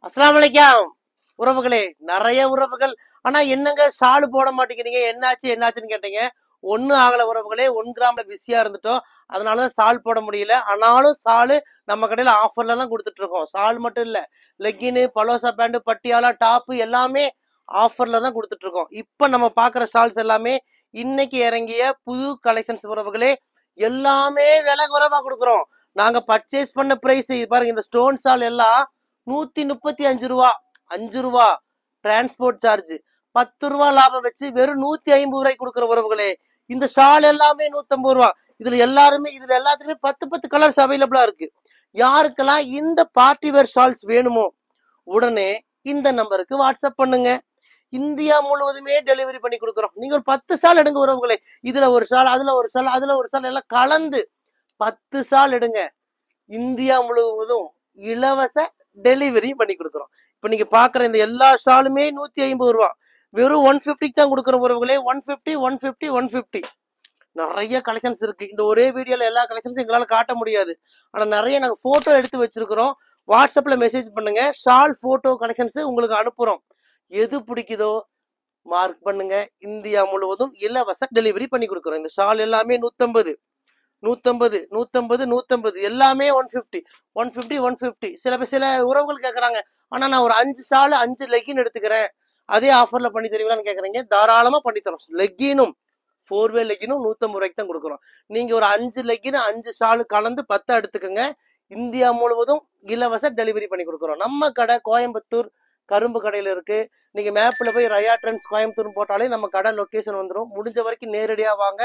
அஸ்ஸலாமு அலைக்கும் உறவுகளே. நிறைய உறவுகள் ஆனா என்னங்க ஷாலு போட மாட்டேங்கிறீங்க, என்னாச்சுன்னு கேட்டீங்க. ஒன்னும் ஆகல உறவுகளே. 1 கிராம்ல பிஸியா இருந்துட்டோம், அதனாலதான் ஷால் போட முடியல. ஆனாலும் ஷாலு நம்ம கடையில ஆஃபர்ல தான் கொடுத்துட்டு இருக்கோம். ஷால் மட்டும் இல்ல, legging, palazzo pant, Patiala top எல்லாமே ஆஃபர்ல தான் கொடுத்துட்டு இருக்கோம். இப்ப நம்ம பாக்குற ஷால்ஸ் எல்லாமே இன்னைக்கு இறங்கிய புது கலெக்ஷன்ஸ் உறவுகளே. எல்லாமே விலை குறைவா கொடுக்குறோம். நாங்க பர்ச்சேஸ் பண்ண பிரைஸ் பாருங்க. இந்த ஸ்டோன் ஷால் எல்லாம் 135 ரூபா, 5 ரூபா டிரான்ஸ்போர்ட் சார்ஜ், 10 ரூபா லாபம் வச்சு வெறும் 150 ரூபாய்க்கு கொடுக்குற உறவுகளே. இந்த ஷால் எல்லாமே 150 ரூபா. இதுல எல்லாத்துலயுமே 10 கலர்ஸ் அவைலபிளா இருக்கு. யாருக்கெல்லாம் இந்த பார்ட்டி வேர் ஷால்ஸ் வேணுமோ உடனே இந்த நம்பருக்கு வாட்ஸ்அப் பண்ணுங்க. இந்தியா முழுவதுமே டெலிவரி பண்ணி கொடுக்குறோம். நீங்க ஒரு 10 ஷால் எடுங்க உறவுகளே. இதுல ஒரு ஷால், அதுல ஒரு ஷால், அதுல ஒரு ஷால் எல்லாம் கலந்து 10 ஷால் எடுங்க. இந்தியா முழுவதும் இலவச டெலிவரி பண்ணி கொடுக்குறோம். இப்ப நீங்க பாக்குற இந்த எல்லா ஷாலுமே 150 ரூபா, வெறும் 150 தான் கொடுக்குற உறவுகளே. 150 150 150. நிறைய கலெக்ஷன்ஸ் இருக்கு. இந்த ஒரே வீடியோல எல்லா கலெக்ஷன்ஸும் எங்களால காட்ட முடியாது. ஆனா நிறைய நாங்க போட்டோ எடுத்து வச்சிருக்கிறோம். வாட்ஸ்அப்ல மெசேஜ் பண்ணுங்க, ஷால் போட்டோ கலெக்ஷன்ஸ் உங்களுக்கு அனுப்புறோம். எது பிடிக்குதோ மார்க் பண்ணுங்க. இந்தியா முழுவதும் இலவச டெலிவரி பண்ணி கொடுக்குறோம். இந்த ஷால் எல்லாமே 150 150 150 150 எல்லாமே 150 150 150. சில உறவுகள் கேட்கறாங்க, ஆனா நான் ஒரு 5 ஷால் 5 லெக்கின் எடுத்துக்கிறேன், அதே ஆஃபர்ல பண்ணி தருவீங்களான்னு கேக்குறீங்க. தாராளமா பண்ணி தரோம். லெக்கினும் 4-வே லெக்கினும் 150 ரூபாய்க்கு தான் கொடுக்குறோம். நீங்க ஒரு 5 லெக்கின் 5 ஷாலு கலந்து 10 எடுத்துக்கோங்க. இந்தியா முழுவதும் இலவச டெலிவரி பண்ணி கொடுக்குறோம். நம்ம கடை கோயம்புத்தூர் கரும்பு கடையில இருக்கு. நீங்க மேப்ல போய் ரயா ட்ரெண்ட்ஸ் கோயம்புத்தூர் போட்டாலே நம்ம கடை லொகேஷன் வந்துடும். முடிஞ்ச வரைக்கும் நேரடியா வாங்க.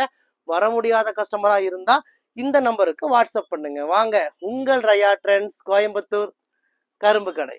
வர முடியாத கஸ்டமரா இருந்தா இந்த நம்பருக்கு வாட்ஸ்அப் பண்ணுங்க. வாங்க, உங்கள் ரயா ட்ரெண்ட்ஸ் கோயம்புத்தூர் கரும்பு கடை.